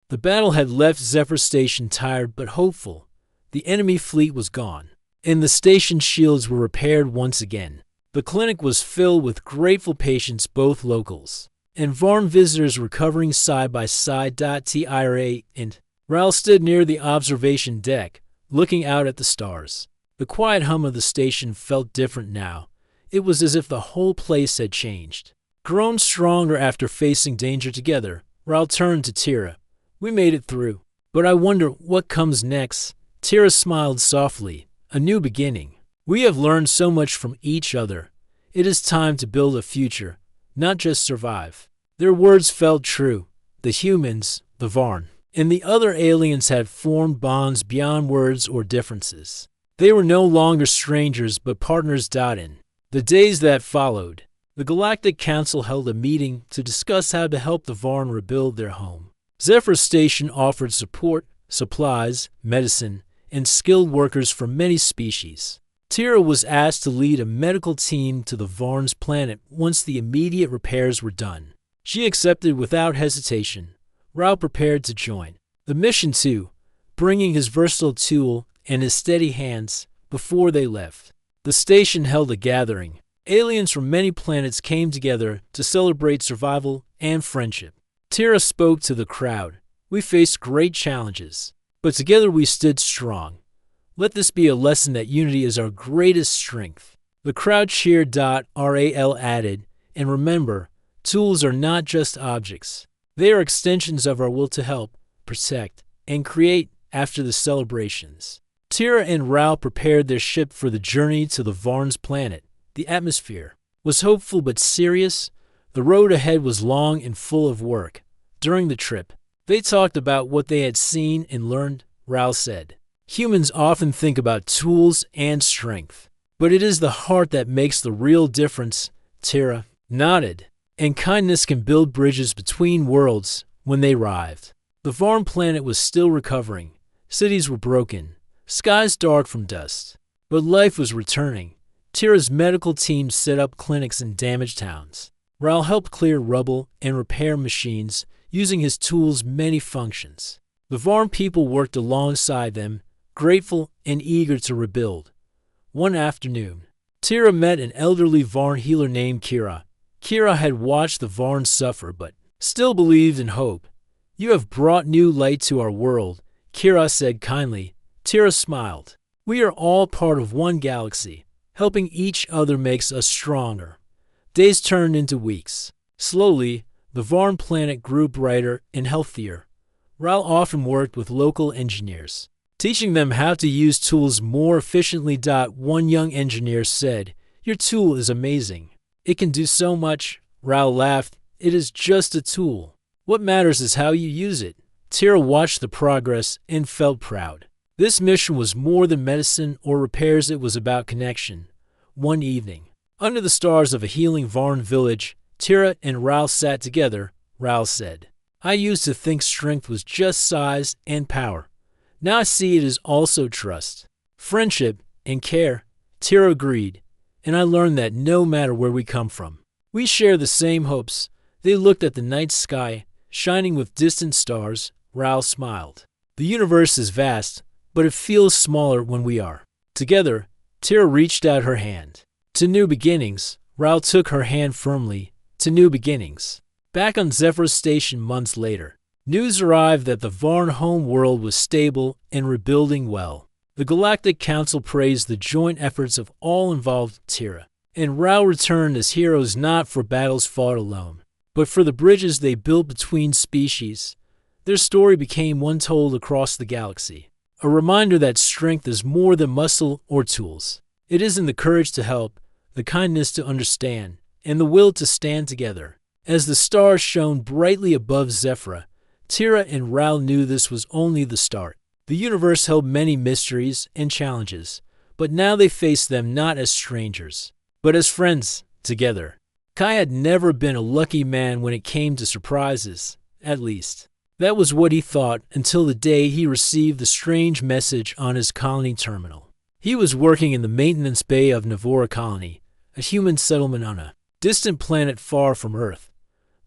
The battle had left Zephyr Station tired but hopeful. The enemy fleet was gone, and the station's shields were repaired once again. The clinic was filled with grateful patients, both locals and Varn visitors, recovering side by side. Tyra and Ral stood near the observation deck, looking out at the stars. The quiet hum of the station felt different now. It was as if the whole place had changed. Grown stronger after facing danger together, Ral turned to Tira. "We made it through. But I wonder what comes next." Tira smiled softly. "A new beginning. We have learned so much from each other. It is time to build a future, not just survive." Their words felt true. The humans, the Varn, and the other aliens had formed bonds beyond words or differences. They were no longer strangers but partners. In the days that followed, the Galactic Council held a meeting to discuss how to help the Varn rebuild their home. Zephyr Station offered support, supplies, medicine, and skilled workers from many species. Tira was asked to lead a medical team to the Varn's planet once the immediate repairs were done. She accepted without hesitation. Rao prepared to join the mission too, bringing his versatile tool and his steady hands. Before they left, the station held a gathering. Aliens from many planets came together to celebrate survival and friendship. Tira spoke to the crowd. "We faced great challenges, but together we stood strong. Let this be a lesson that unity is our greatest strength." The crowd cheered. Ral added, "And remember, tools are not just objects. They are extensions of our will to help, protect, and create." After the celebrations, Tira and Ral prepared their ship for the journey to the Varn's planet. The atmosphere was hopeful but serious. The road ahead was long and full of work. During the trip, they talked about what they had seen and learned. Ral said, "Humans often think about tools and strength, but it is the heart that makes the real difference." Tira nodded. "And kindness can build bridges between worlds." When they arrived, the Varn planet was still recovering. Cities were broken, skies dark from dust, but life was returning. Tira's medical team set up clinics in damaged towns. Ral helped clear rubble and repair machines, using his tools' many functions. The Varn people worked alongside them, grateful and eager to rebuild. One afternoon, Tira met an elderly Varn healer named Kira. Kira had watched the Varn suffer but still believed in hope. "You have brought new light to our world," Kira said kindly. Tira smiled. "We are all part of one galaxy. Helping each other makes us stronger." Days turned into weeks. Slowly, the Varn planet grew brighter and healthier. Ral often worked with local engineers, teaching them how to use tools more efficiently. One young engineer said, "Your tool is amazing. It can do so much." Ral laughed. "It is just a tool. What matters is how you use it." Tira watched the progress and felt proud. This mission was more than medicine or repairs, it was about connection. One evening, under the stars of a healing Varn village, Tira and Ral sat together. Ral said, "I used to think strength was just size and power. Now I see it is also trust, friendship, and care." Tira agreed, "And I learned that no matter where we come from, we share the same hopes." They looked at the night sky, shining with distant stars. Ral smiled. "The universe is vast, but it feels smaller when we are together." Tira reached out her hand. "To new beginnings." Ral took her hand firmly. "To new beginnings." Back on Zephyr Station months later, news arrived that the Varn home world was stable and rebuilding well. The Galactic Council praised the joint efforts of all involved. Tira and Ral returned as heroes, not for battles fought alone, but for the bridges they built between species. Their story became one told across the galaxy, a reminder that strength is more than muscle or tools. It is in the courage to help, the kindness to understand, and the will to stand together. As the stars shone brightly above Zephyr, Tira and Ral knew this was only the start. The universe held many mysteries and challenges, but now they faced them not as strangers, but as friends, together. Kai had never been a lucky man when it came to surprises, at least. That was what he thought until the day he received the strange message on his colony terminal. He was working in the maintenance bay of Navora Colony, a human settlement on a distant planet far from Earth.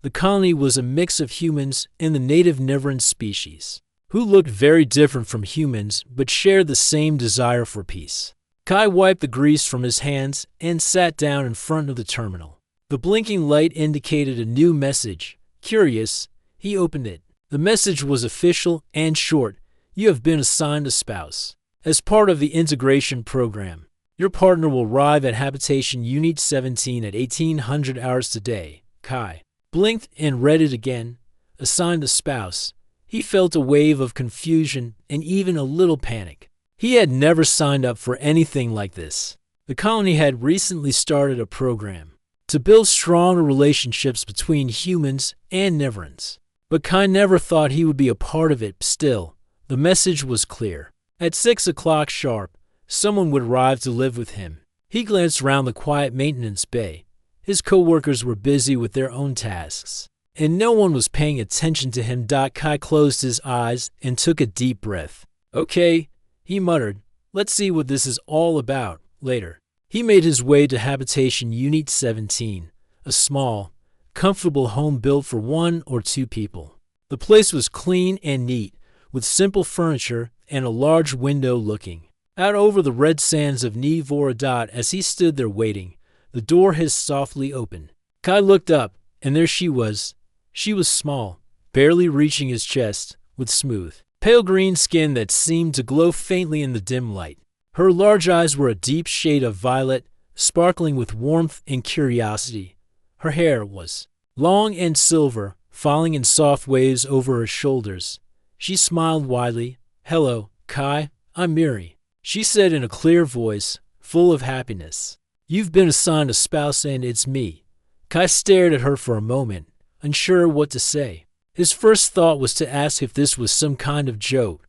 The colony was a mix of humans and the native Niveran species, who looked very different from humans but shared the same desire for peace. Kai wiped the grease from his hands and sat down in front of the terminal. The blinking light indicated a new message. Curious, he opened it. The message was official and short. You have been assigned a spouse. As part of the integration program, your partner will arrive at Habitation Unit 17 at 1800 hours today. Kai blinked and read it again. Assigned a spouse. He felt a wave of confusion and even a little panic. He had never signed up for anything like this. The colony had recently started a program to build stronger relationships between humans and Niverans. But Kai never thought he would be a part of it. Still, the message was clear. At 6 o'clock sharp, someone would arrive to live with him. He glanced around the quiet maintenance bay. His co-workers were busy with their own tasks, and no one was paying attention to him. Kai closed his eyes and took a deep breath. Okay, he muttered. Let's see what this is all about later. He made his way to Habitation Unit 17, a small, comfortable home built for 1 or 2 people. The place was clean and neat, with simple furniture and a large window looking out over the red sands of Ni Voradot. As he stood there waiting, the door hissed softly open. Kai looked up, and there she was. She was small, barely reaching his chest, with smooth, pale green skin that seemed to glow faintly in the dim light. Her large eyes were a deep shade of violet, sparkling with warmth and curiosity. Her hair was long and silver, falling in soft waves over her shoulders. She smiled widely. Hello, Kai, I'm Miri, she said in a clear voice, full of happiness. You've been assigned a spouse and it's me. Kai stared at her for a moment, unsure what to say. His first thought was to ask if this was some kind of joke,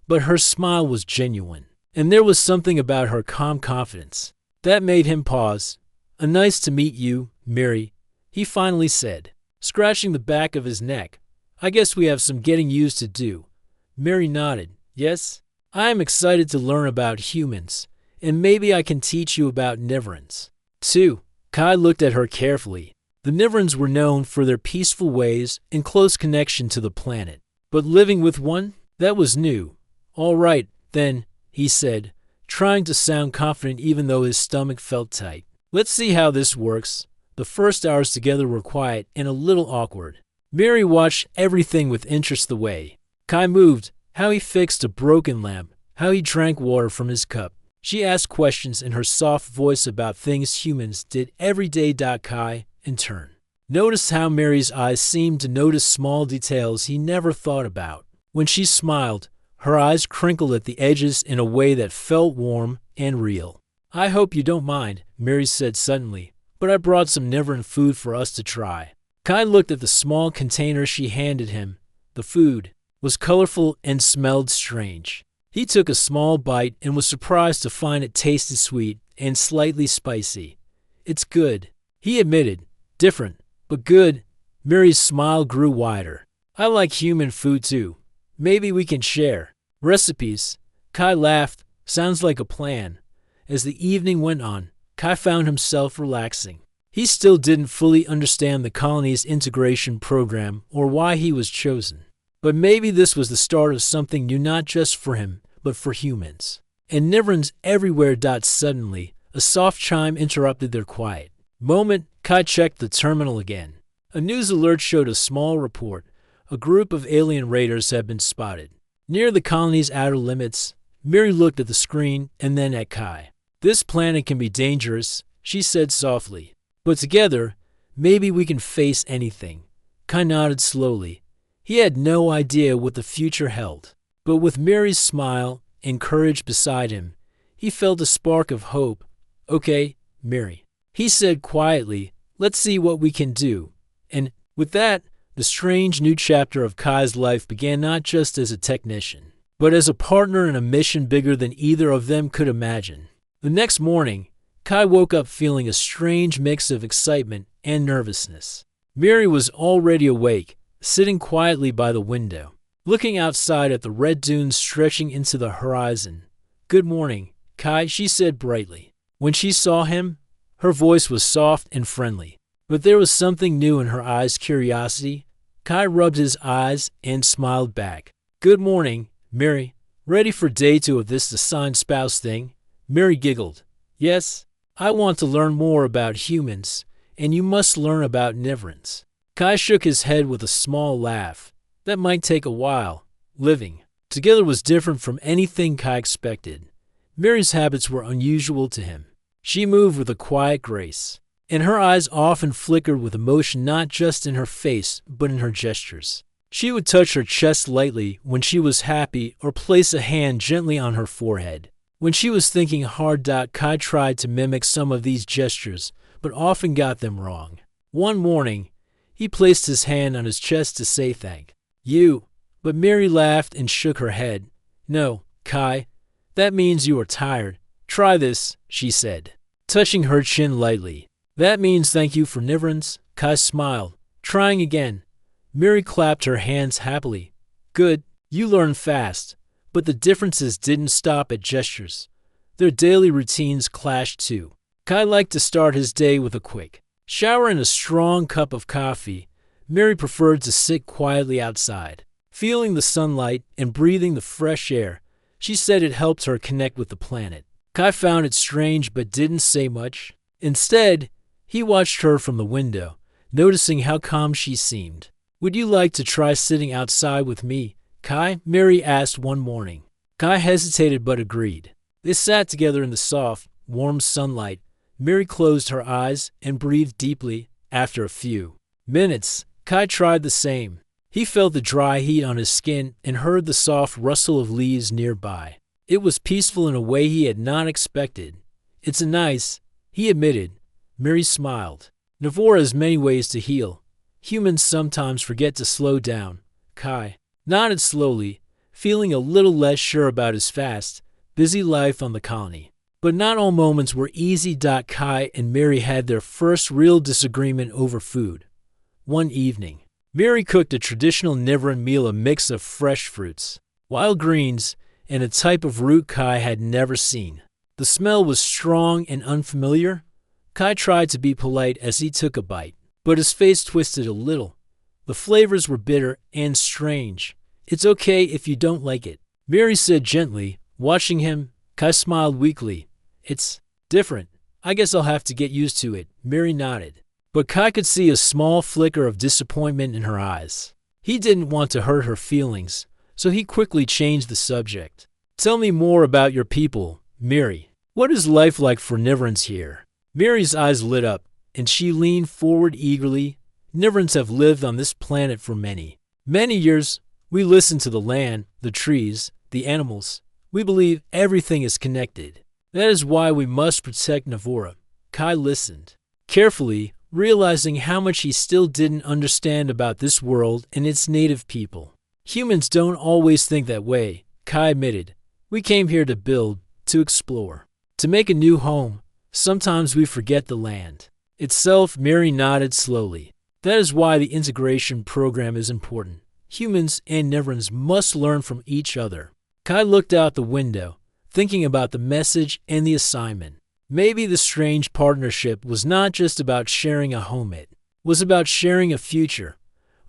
but her smile was genuine, and there was something about her calm confidence that made him pause. Nice to meet you, Miri, he finally said, scratching the back of his neck. I guess we have some getting used to do. Miri nodded. Yes, I am excited to learn about humans, and maybe I can teach you about Niverans, too. Kai looked at her carefully. The Niverans were known for their peaceful ways and close connection to the planet, but living with one? That was new. All right, then, he said, trying to sound confident even though his stomach felt tight. Let's see how this works. The first hours together were quiet and a little awkward. Miri watched everything with interest. The way Kai moved, how he fixed a broken lamp, how he drank water from his cup. She asked questions in her soft voice about things humans did every day. Kai, in turn, noticed how Miri's eyes seemed to notice small details he never thought about. When she smiled, her eyes crinkled at the edges in a way that felt warm and real. I hope you don't mind, Miri said suddenly, but I brought some Niveran food for us to try. Kai looked at the small container she handed him. The food was colorful and smelled strange. He took a small bite and was surprised to find it tasted sweet and slightly spicy. It's good, he admitted. Different, but good. Miri's smile grew wider. I like human food too. Maybe we can share recipes. Kai laughed. Sounds like a plan. As the evening went on, Kai found himself relaxing. He still didn't fully understand the colony's integration program or why he was chosen. But maybe this was the start of something new, not just for him, but for humans. And Niverans everywhere. Suddenly, a soft chime interrupted their quiet moment. Kai checked the terminal again. A news alert showed a small report. A group of alien raiders had been spotted near the colony's outer limits. Miri looked at the screen and then at Kai. This planet can be dangerous, she said softly. But together, maybe we can face anything. Kai nodded slowly. He had no idea what the future held. But with Miri's smile and courage beside him, he felt a spark of hope. Okay, Miri, he said quietly, let's see what we can do. And with that, the strange new chapter of Kai's life began, not just as a technician, but as a partner in a mission bigger than either of them could imagine. The next morning, Kai woke up feeling a strange mix of excitement and nervousness. Miri was already awake, sitting quietly by the window, looking outside at the red dunes stretching into the horizon. Good morning, Kai, she said brightly. When she saw him, her voice was soft and friendly. But there was something new in her eyes, curiosity. Kai rubbed his eyes and smiled back. Good morning, Mary. Ready for day 2 of this assigned spouse thing? Mary giggled. Yes, I want to learn more about humans, and you must learn about Nivrans. Kai shook his head with a small laugh. That might take a while. Living together was different from anything Kai expected. Mary's habits were unusual to him. She moved with a quiet grace, and her eyes often flickered with emotion, not just in her face, but in her gestures. She would touch her chest lightly when she was happy or place a hand gently on her forehead. When she was thinking hard, Kai tried to mimic some of these gestures, but often got them wrong. One morning, he placed his hand on his chest to say thank you, but Mary laughed and shook her head. No, Kai, that means you are tired. Try this, she said, touching her chin lightly. That means thank you for Nivrans. Kai smiled. Trying again. Mary clapped her hands happily. Good, you learn fast. But the differences didn't stop at gestures. Their daily routines clashed too. Kai liked to start his day with a quick shower and a strong cup of coffee. Mary preferred to sit quietly outside, feeling the sunlight and breathing the fresh air. She said it helped her connect with the planet. Kai found it strange but didn't say much. Instead, he watched her from the window, noticing how calm she seemed. Would you like to try sitting outside with me, Kai? Mary asked one morning. Kai hesitated but agreed. They sat together in the soft, warm sunlight. Mary closed her eyes and breathed deeply. After a few minutes, Kai tried the same. He felt the dry heat on his skin and heard the soft rustle of leaves nearby. It was peaceful in a way he had not expected. It's nice, he admitted. Mary smiled. Navora has many ways to heal. Humans sometimes forget to slow down. Kai nodded slowly, feeling a little less sure about his fast, busy life on the colony. But not all moments were easy. Kai and Mary had their first real disagreement over food. One evening, Mary cooked a traditional Nivran meal, a mix of fresh fruits, wild greens, and a type of root Kai had never seen. The smell was strong and unfamiliar. Kai tried to be polite as he took a bite, but his face twisted a little. The flavors were bitter and strange. It's okay if you don't like it, Mary said gently, watching him. Kai smiled weakly. It's different. I guess I'll have to get used to it, Mary nodded. But Kai could see a small flicker of disappointment in her eyes. He didn't want to hurt her feelings, so he quickly changed the subject. Tell me more about your people, Mary. What is life like for Nivrans here? Mary's eyes lit up, and she leaned forward eagerly. Nivrans have lived on this planet for many years. We listen to the land, the trees, the animals. We believe everything is connected. That is why we must protect Navora. Kai listened carefully, realizing how much he still didn't understand about this world and its native people. Humans don't always think that way, Kai admitted. We came here to build, to explore, to make a new home. Sometimes we forget the land itself. Mary nodded slowly. That is why the integration program is important. Humans and Nivrans must learn from each other. Kai looked out the window, thinking about the message and the assignment. Maybe the strange partnership was not just about sharing a home, it was about sharing a future.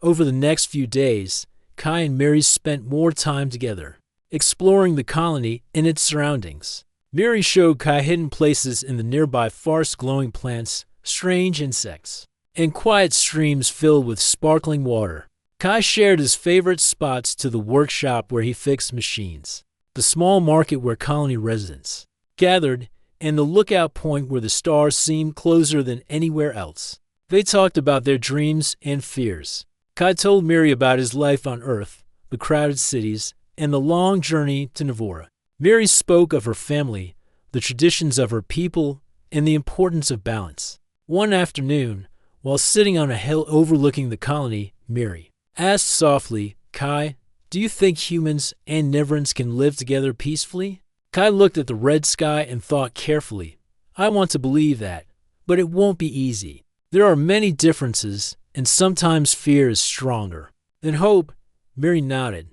Over the next few days, Kai and Mary spent more time together, exploring the colony and its surroundings. Mary showed Kai hidden places in the nearby forest, glowing plants, strange insects, and quiet streams filled with sparkling water. Kai shared his favorite spots to the workshop where he fixed machines, the small market where colony residents gathered, and the lookout point where the stars seemed closer than anywhere else. They talked about their dreams and fears. Kai told Mary about his life on Earth, the crowded cities, and the long journey to Navora. Mary spoke of her family, the traditions of her people, and the importance of balance. One afternoon, while sitting on a hill overlooking the colony, Mary asked softly, Kai, do you think humans and Nivrans can live together peacefully? Kai looked at the red sky and thought carefully. I want to believe that, but it won't be easy. There are many differences, and sometimes fear is stronger than hope. Mary nodded.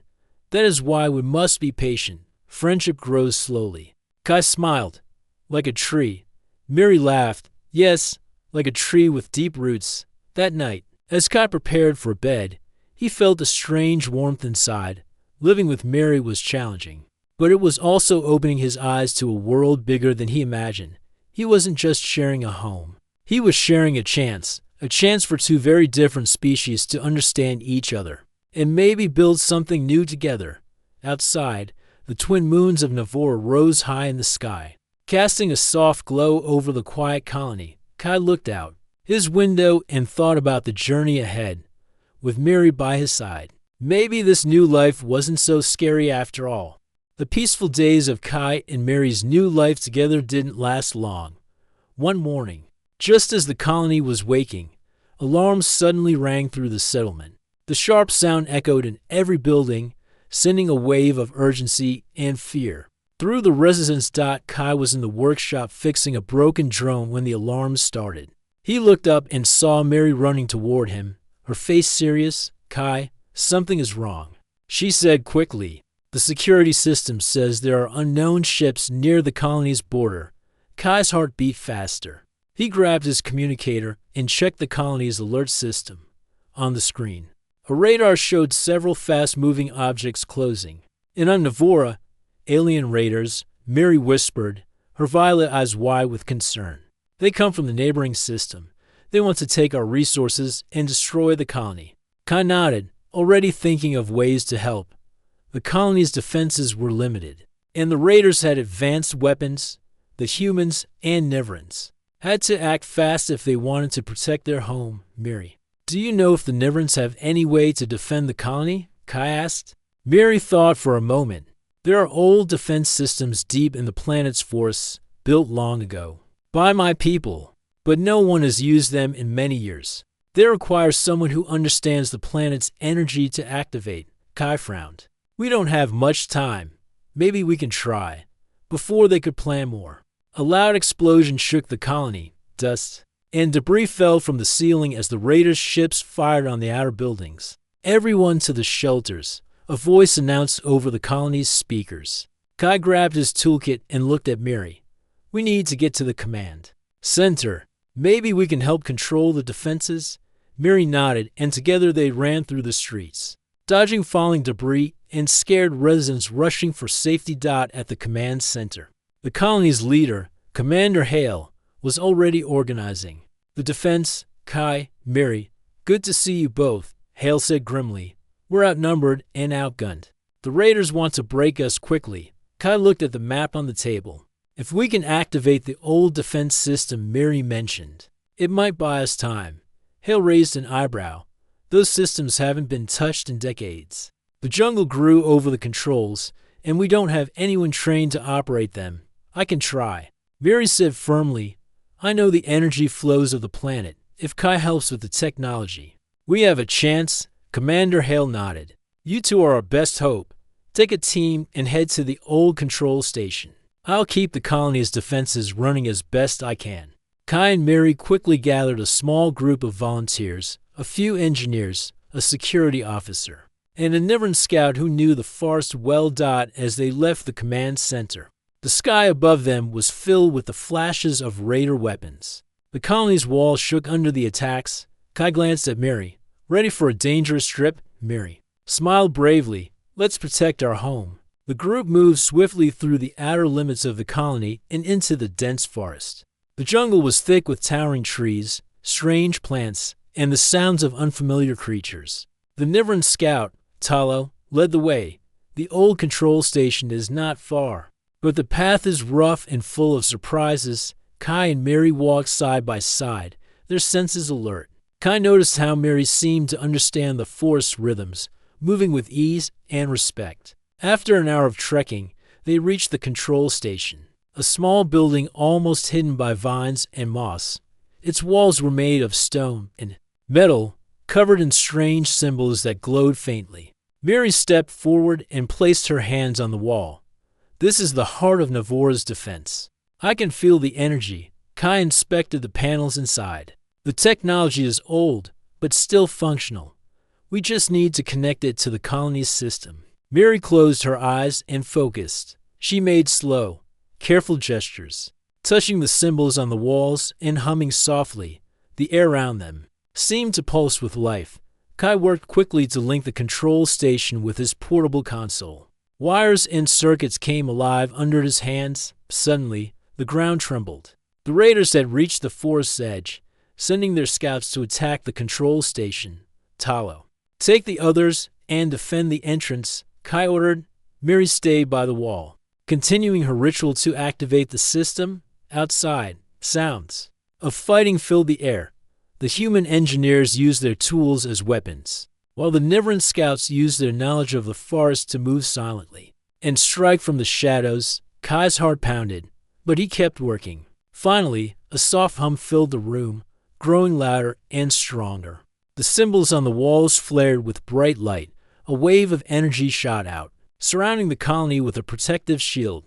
That is why we must be patient. Friendship grows slowly. Kai smiled. Like a tree. Mary laughed. Yes, like a tree with deep roots. That night, as Kai prepared for bed, he felt a strange warmth inside. Living with Mary was challenging, but it was also opening his eyes to a world bigger than he imagined. He wasn't just sharing a home. He was sharing a chance for two very different species to understand each other and maybe build something new together. Outside, the twin moons of Navora rose high in the sky, casting a soft glow over the quiet colony. Kai looked out his window and thought about the journey ahead, with Mary by his side. Maybe this new life wasn't so scary after all. The peaceful days of Kai and Mary's new life together didn't last long. One morning, just as the colony was waking, alarms suddenly rang through the settlement. The sharp sound echoed in every building, sending a wave of urgency and fear through the residence. Kai was in the workshop fixing a broken drone when the alarms started. He looked up and saw Mary running toward him, her face serious. "Kai, something is wrong," she said quickly. "The security system says there are unknown ships near the colony's border." Kai's heart beat faster. He grabbed his communicator and checked the colony's alert system. On the screen, a radar showed several fast-moving objects closing. "And on Navora, alien raiders," Mary whispered, her violet eyes wide with concern. "They come from the neighboring system. They want to take our resources and destroy the colony." Kai nodded, already thinking of ways to help. The colony's defenses were limited, and the raiders had advanced weapons. The humans and Nivrans had to act fast if they wanted to protect their home. "Mary, do you know if the Nivrans have any way to defend the colony?" Kai asked. Mary thought for a moment. "There are old defense systems deep in the planet's forests, built long ago by my people, but no one has used them in many years. They require someone who understands the planet's energy to activate." Kai frowned. "We don't have much time. Maybe we can try." Before they could plan more, a loud explosion shook the colony. Dust and debris fell from the ceiling as the raiders' ships fired on the outer buildings. "Everyone to the shelters," a voice announced over the colony's speakers. Kai grabbed his toolkit and looked at Mary. "We need to get to the command center. Maybe we can help control the defenses." Mary nodded, and together they ran through the streets, dodging falling debris and scared residents rushing for safety. At the command center, the colony's leader, Commander Hale, was already organizing the defense. "Kai, Mary, good to see you both," Hale said grimly. "We're outnumbered and outgunned. The raiders want to break us quickly." Kai looked at the map on the table. "If we can activate the old defense system Mary mentioned, it might buy us time." Hale raised an eyebrow. "Those systems haven't been touched in decades. The jungle grew over the controls, and we don't have anyone trained to operate them." "I can try," Mary said firmly. "I know the energy flows of the planet. If Kai helps with the technology, we have a chance." Commander Hale nodded. "You two are our best hope. Take a team and head to the old control station. I'll keep the colony's defenses running as best I can." Kai and Mary quickly gathered a small group of volunteers, a few engineers, a security officer, and a Nivern scout who knew the forest well. As they left the command center, the sky above them was filled with the flashes of raider weapons. The colony's walls shook under the attacks. Kai glanced at Mary. "Ready for a dangerous trip?" Mary smiled bravely. "Let's protect our home." The group moved swiftly through the outer limits of the colony and into the dense forest. The jungle was thick with towering trees, strange plants, and the sounds of unfamiliar creatures. The Nivern scout, Talo, led the way. "The old control station is not far, but the path is rough and full of surprises." Kai and Mary walked side by side, their senses alert. Kai noticed how Mary seemed to understand the forest rhythms, moving with ease and respect. After an hour of trekking, they reached the control station, a small building almost hidden by vines and moss. Its walls were made of stone and metal, covered in strange symbols that glowed faintly. Mary stepped forward and placed her hands on the wall. "This is the heart of Navora's defense. I can feel the energy." Kai inspected the panels inside. "The technology is old, but still functional. We just need to connect it to the colony's system." Mary closed her eyes and focused. She made slow, careful gestures, touching the symbols on the walls and humming softly. The air around them seemed to pulse with life. Kai worked quickly to link the control station with his portable console. Wires and circuits came alive under his hands. Suddenly, the ground trembled. The raiders had reached the forest's edge, sending their scouts to attack the control station. Talo, take the others and defend the entrance, Kai ordered. Miri stayed by the wall, continuing her ritual to activate the system. Outside, sounds of fighting filled the air. The human engineers used their tools as weapons, while the Niveran scouts used their knowledge of the forest to move silently and strike from the shadows. Kai's heart pounded, but he kept working. Finally, a soft hum filled the room, growing louder and stronger. The symbols on the walls flared with bright light. A wave of energy shot out, surrounding the colony with a protective shield.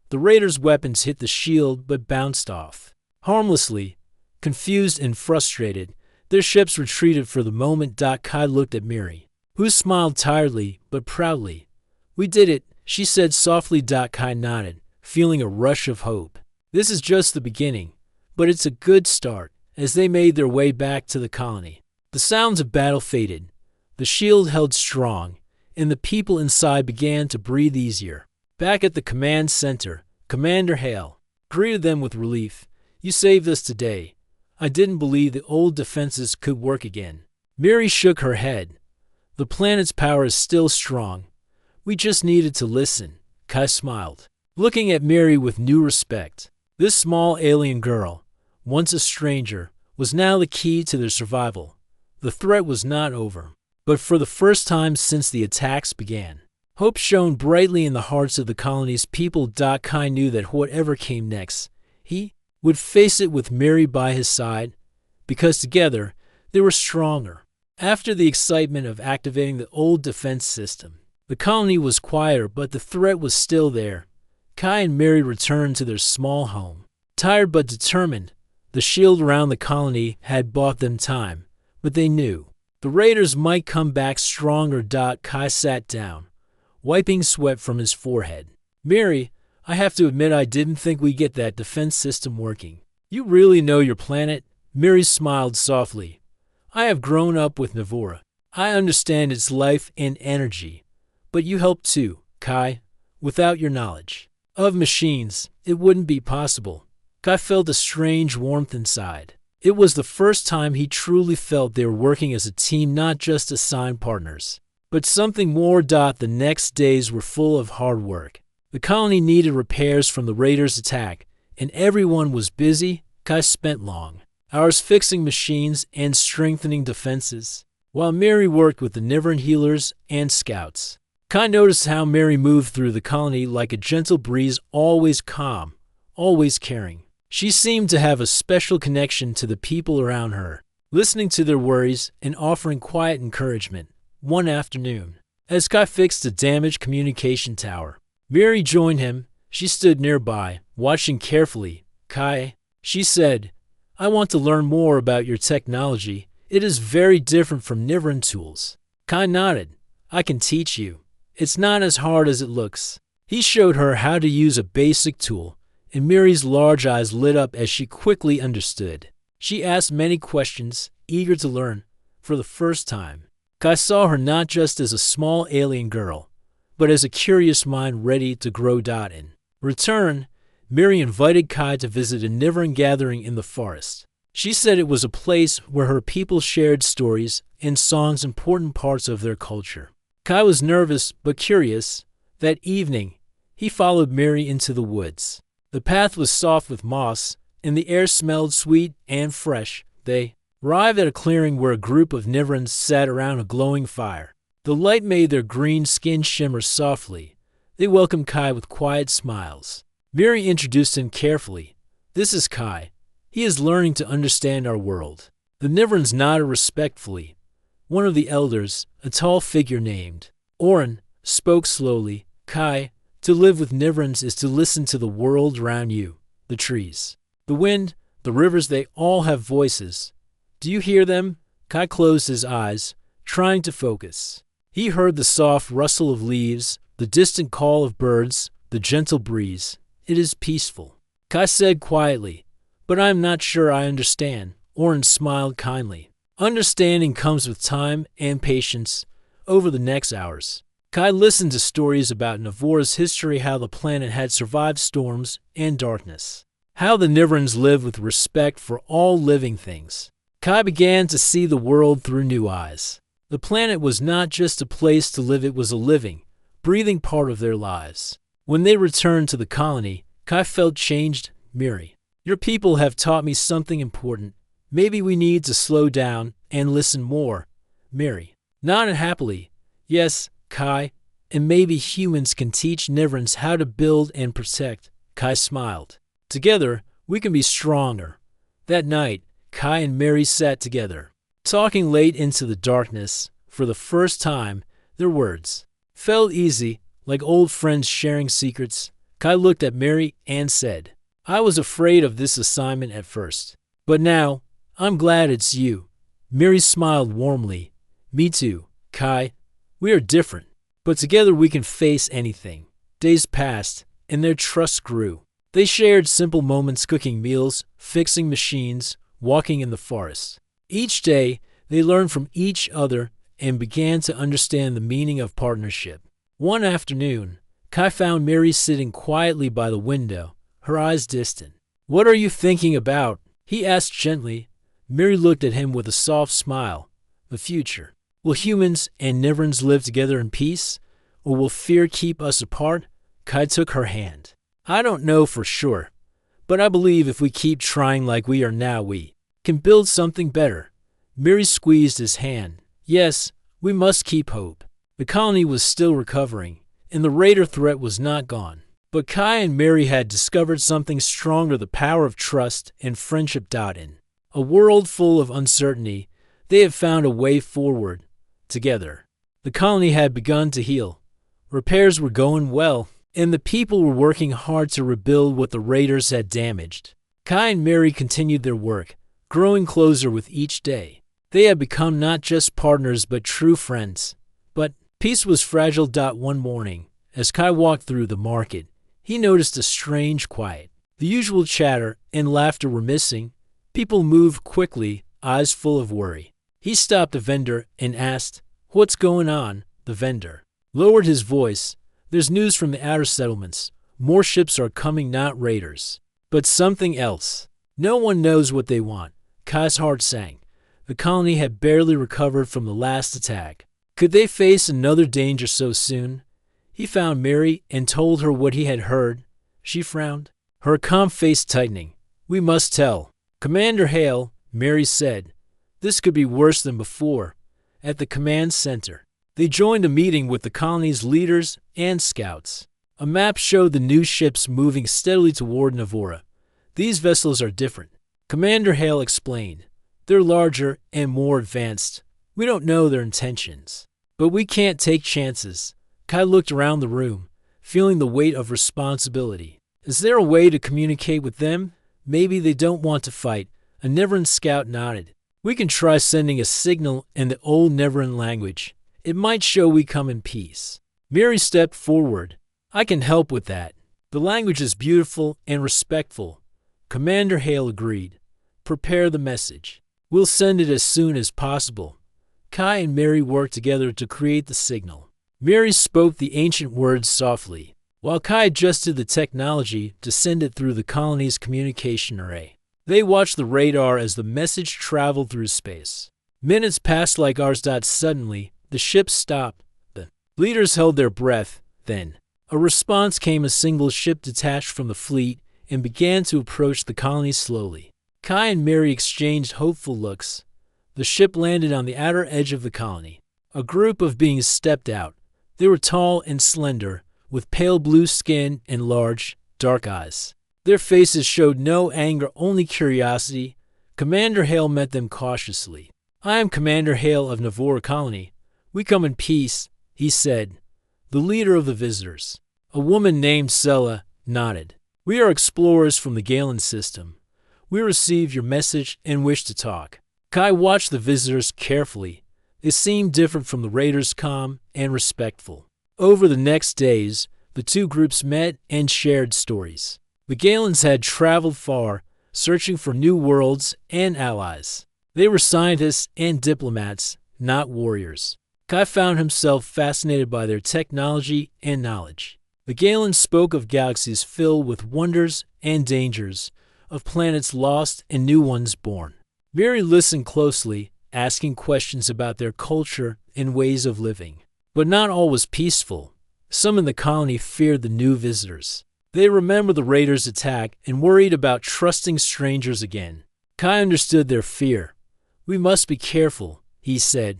The raiders' weapons hit the shield but bounced off harmlessly. Confused and frustrated, their ships retreated for the moment. Kai looked at Miri, who smiled tiredly but proudly. We did it, she said softly. Kai nodded, feeling a rush of hope. This is just the beginning, but it's a good start. As they made their way back to the colony, the sounds of battle faded. The shield held strong, and the people inside began to breathe easier. Back at the command center, Commander Hale greeted them with relief. You saved us today. I didn't believe the old defenses could work again. Miri shook her head. The planet's power is still strong. We just needed to listen. Kai smiled, looking at Miri with new respect. This small alien girl, once a stranger, was now the key to their survival. The threat was not over, but for the first time since the attacks began, hope shone brightly in the hearts of the colony's people. Kai knew that whatever came next, he would face it with Miri by his side, because together they were stronger. After the excitement of activating the old defense system, the colony was quieter, but the threat was still there. Kai and Miri returned to their small home. Tired but determined, the shield around the colony had bought them time, but they knew the raiders might come back stronger. Kai sat down, wiping sweat from his forehead. Miri, I have to admit I didn't think we'd get that defense system working. You really know your planet? Miri smiled softly. I have grown up with Navora. I understand its life and energy. But you help too, Kai. Without your knowledge of machines, it wouldn't be possible. Kai felt a strange warmth inside. It was the first time he truly felt they were working as a team, not just assigned partners, but something more. The next days were full of hard work. The colony needed repairs from the raiders' attack, and everyone was busy. Kai spent long hours fixing machines and strengthening defenses, while Miri worked with the Niveran healers and scouts. Kai noticed how Miri moved through the colony like a gentle breeze, always calm, always caring. She seemed to have a special connection to the people around her, listening to their worries and offering quiet encouragement. One afternoon, as Kai fixed the damaged communication tower, Miri joined him. She stood nearby, watching carefully. Kai, she said, I want to learn more about your technology. It is very different from Niveran tools. Kai nodded. I can teach you. It's not as hard as it looks. He showed her how to use a basic tool, and Miri's large eyes lit up as she quickly understood. She asked many questions, eager to learn. For the first time, Kai saw her not just as a small alien girl, but as a curious mind ready to grow. In return, Miri invited Kai to visit a Niveran gathering in the forest. She said it was a place where her people shared stories and songs, important parts of their culture. Kai was nervous but curious. That evening, he followed Miri into the woods. The path was soft with moss, and the air smelled sweet and fresh. They arrived at a clearing where a group of Niverans sat around a glowing fire. The light made their green skin shimmer softly. They welcomed Kai with quiet smiles. Miri introduced him carefully. This is Kai. He is learning to understand our world. The Niverans nodded respectfully. One of the elders, a tall figure named Oren, spoke slowly. Kai, to live with Niverans is to listen to the world around you. The trees, the wind, the rivers, they all have voices. Do you hear them? Kai closed his eyes, trying to focus. He heard the soft rustle of leaves, the distant call of birds, the gentle breeze. It is peaceful. Kai said quietly, but I am not sure I understand. Oren smiled kindly. Understanding comes with time and patience. Over the next hours, Kai listened to stories about Navora's history, how the planet had survived storms and darkness, how the Nivrans lived with respect for all living things. Kai began to see the world through new eyes. The planet was not just a place to live, it was a living, breathing part of their lives. When they returned to the colony, Kai felt changed. Miri, your people have taught me something important. Maybe we need to slow down and listen more. Miri nodded happily. Yes, Kai, and maybe humans can teach Nivrans how to build and protect. Kai smiled. Together, we can be stronger. That night, Kai and Miri sat together, talking late into the darkness. For the first time, their words felt easy, like old friends sharing secrets. Kai looked at Miri and said, I was afraid of this assignment at first, but now, I'm glad it's you. Miri smiled warmly. Me too, Kai. We are different, but together we can face anything. Days passed, and their trust grew. They shared simple moments, cooking meals, fixing machines, walking in the forest. Each day, they learned from each other and began to understand the meaning of partnership. One afternoon, Kai found Miri sitting quietly by the window, her eyes distant. What are you thinking about? He asked gently. Miri looked at him with a soft smile. The future. Will humans and Nivrans live together in peace, or will fear keep us apart? Kai took her hand. I don't know for sure, but I believe if we keep trying like we are now, we can build something better. Miri squeezed his hand. Yes, we must keep hope. The colony was still recovering, and the raider threat was not gone. But Kai and Miri had discovered something stronger, the power of trust and friendship. In a world full of uncertainty, they had found a way forward. Together, the colony had begun to heal. Repairs were going well, and the people were working hard to rebuild what the raiders had damaged. Kai and Miri continued their work, growing closer with each day. They had become not just partners but true friends. But peace was fragile. One morning, as Kai walked through the market, he noticed a strange quiet. The usual chatter and laughter were missing. People moved quickly, eyes full of worry. He stopped a vendor and asked, What's going on? The vendor lowered his voice. There's news from the outer settlements. More ships are coming, not raiders, but something else. No one knows what they want. Kai's heart sank. The colony had barely recovered from the last attack. Could they face another danger so soon? He found Miri and told her what he had heard. She frowned, her calm face tightening. We must tell Commander Hale, Miri said. This could be worse than before. At the command center, they joined a meeting with the colony's leaders and scouts. A map showed the new ships moving steadily toward Navora. These vessels are different, Commander Hale explained. They're larger and more advanced. We don't know their intentions, but we can't take chances. Kai looked around the room, feeling the weight of responsibility. Is there a way to communicate with them? Maybe they don't want to fight. A Nivran scout nodded. We can try sending a signal in the old Nivran language. It might show we come in peace. Miri stepped forward. I can help with that. The language is beautiful and respectful. Commander Hale agreed. Prepare the message. We'll send it as soon as possible. Kai and Miri worked together to create the signal. Miri spoke the ancient words softly, while Kai adjusted the technology to send it through the colony's communication array. They watched the radar as the message traveled through space. Minutes passed like hours. Suddenly, the ship stopped. The leaders held their breath. Then, a response came. A single ship detached from the fleet and began to approach the colony slowly. Kai and Miri exchanged hopeful looks. The ship landed on the outer edge of the colony. A group of beings stepped out. They were tall and slender, with pale blue skin and large, dark eyes. Their faces showed no anger, only curiosity. Commander Hale met them cautiously. I am Commander Hale of Navora Colony. We come in peace, he said. The leader of the visitors, a woman named Sela, nodded. We are explorers from the Galen system. We received your message and wish to talk. Kai watched the visitors carefully. They seemed different from the raiders, calm and respectful. Over the next days, the two groups met and shared stories. The Galens had traveled far, searching for new worlds and allies. They were scientists and diplomats, not warriors. Kai found himself fascinated by their technology and knowledge. The Galens spoke of galaxies filled with wonders and dangers, of planets lost and new ones born. Mary listened closely, asking questions about their culture and ways of living. But not all was peaceful. Some in the colony feared the new visitors. They remembered the raiders' attack and worried about trusting strangers again. Kai understood their fear. "We must be careful," he said,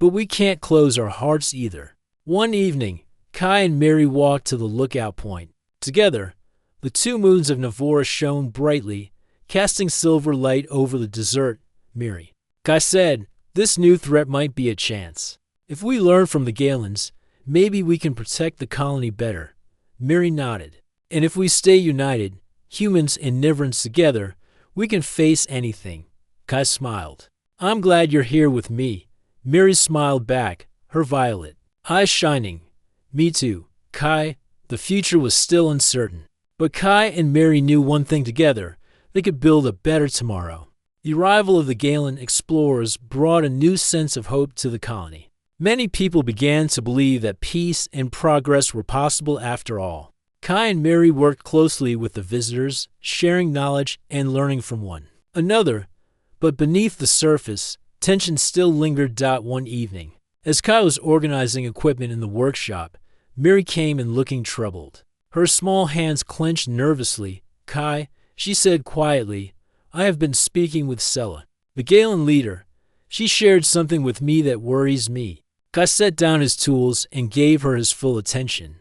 "but we can't close our hearts either." One evening, Kai and Mary walked to the lookout point. Together, the two moons of Navora shone brightly, casting silver light over the desert. Mary. Kai said, "This new threat might be a chance. If we learn from the Galens, maybe we can protect the colony better." Mary nodded. "And if we stay united, humans and Niverans together, we can face anything." Kai smiled. "I'm glad you're here with me." Mary smiled back, her violet eyes shining. "Me too, Kai." The future was still uncertain. But Kai and Mary knew one thing together: they could build a better tomorrow. The arrival of the Galen explorers brought a new sense of hope to the colony. Many people began to believe that peace and progress were possible after all. Kai and Mary worked closely with the visitors, sharing knowledge and learning from one another. But beneath the surface, tension still lingered. One evening, as Kai was organizing equipment in the workshop, Mary came in looking troubled. Her small hands clenched nervously. "Kai," she said quietly, "I have been speaking with Sela, the Galen leader. She shared something with me that worries me." Kai set down his tools and gave her his full attention.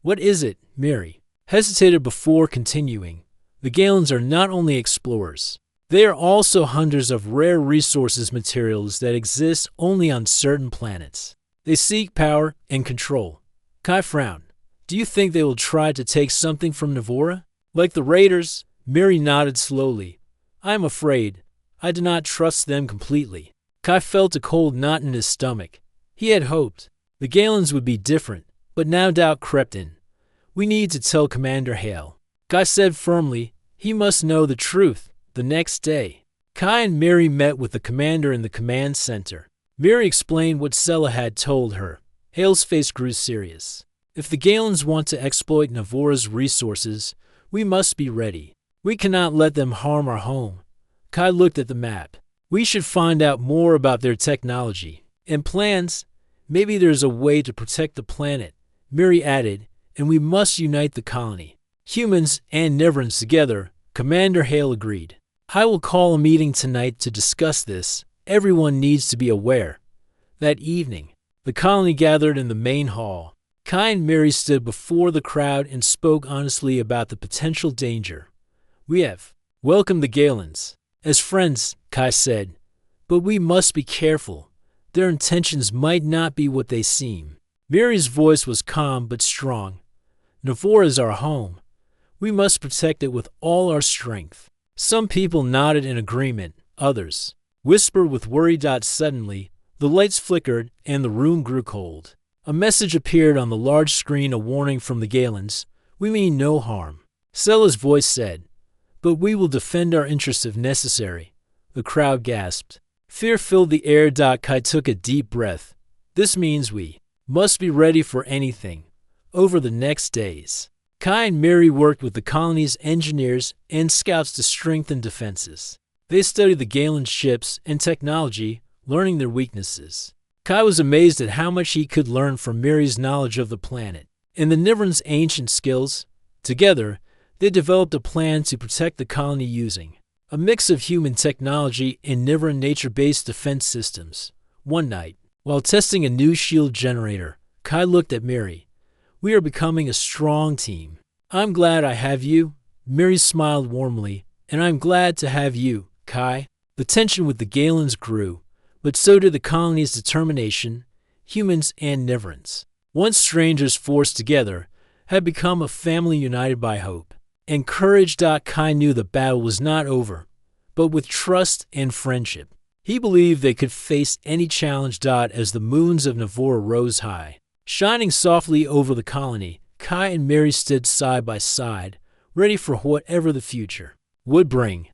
"What is it?" Mary hesitated before continuing. "The Galens are not only explorers. They are also hunters of rare resources, materials that exist only on certain planets. They seek power and control." Kai frowned. "Do you think they will try to take something from Navora? Like the raiders?" Mary nodded slowly. "I am afraid. I do not trust them completely." Kai felt a cold knot in his stomach. He had hoped the Galens would be different, but now doubt crept in. "We need to tell Commander Hale," Kai said firmly. "He must know the truth." The next day, Kai and Mary met with the commander in the command center. Mary explained what Sela had told her. Hale's face grew serious. "If the Galens want to exploit Navora's resources, we must be ready. We cannot let them harm our home." Kai looked at the map. "We should find out more about their technology and plans. Maybe there's a way to protect the planet," Mary added, "and we must unite the colony. Humans and Niverans together." Commander Hale agreed. "I will call a meeting tonight to discuss this. Everyone needs to be aware." That evening, the colony gathered in the main hall. Kai and Mary stood before the crowd and spoke honestly about the potential danger. "We have welcomed the Galens as friends," Kai said, "but we must be careful. Their intentions might not be what they seem." Mary's voice was calm but strong. "Navora is our home. We must protect it with all our strength." Some people nodded in agreement. Others whispered with worry. Suddenly, the lights flickered and the room grew cold. A message appeared on the large screen, a warning from the Galens. "We mean no harm," Sela's voice said, "but we will defend our interests if necessary." The crowd gasped. Fear filled the air. Kai took a deep breath. "This means we must be ready for anything." Over the next days, Kai and Mary worked with the colony's engineers and scouts to strengthen defenses. They studied the Galen ships and technology, learning their weaknesses. Kai was amazed at how much he could learn from Mary's knowledge of the planet and the Niverans' ancient skills. Together, they developed a plan to protect the colony using a mix of human technology and Niveran nature-based defense systems. One night, while testing a new shield generator, Kai looked at Mary. "We are becoming a strong team. I'm glad I have you." Mary smiled warmly. "And I'm glad to have you, Kai." The tension with the Galens grew, but so did the colony's determination. Humans and Niverans, once strangers forced together, had become a family united by hope and courage. Kai knew the battle was not over, but with trust and friendship, he believed they could face any challenge. As the moons of Navora rose high, shining softly over the colony, Kai and Mary stood side by side, ready for whatever the future would bring.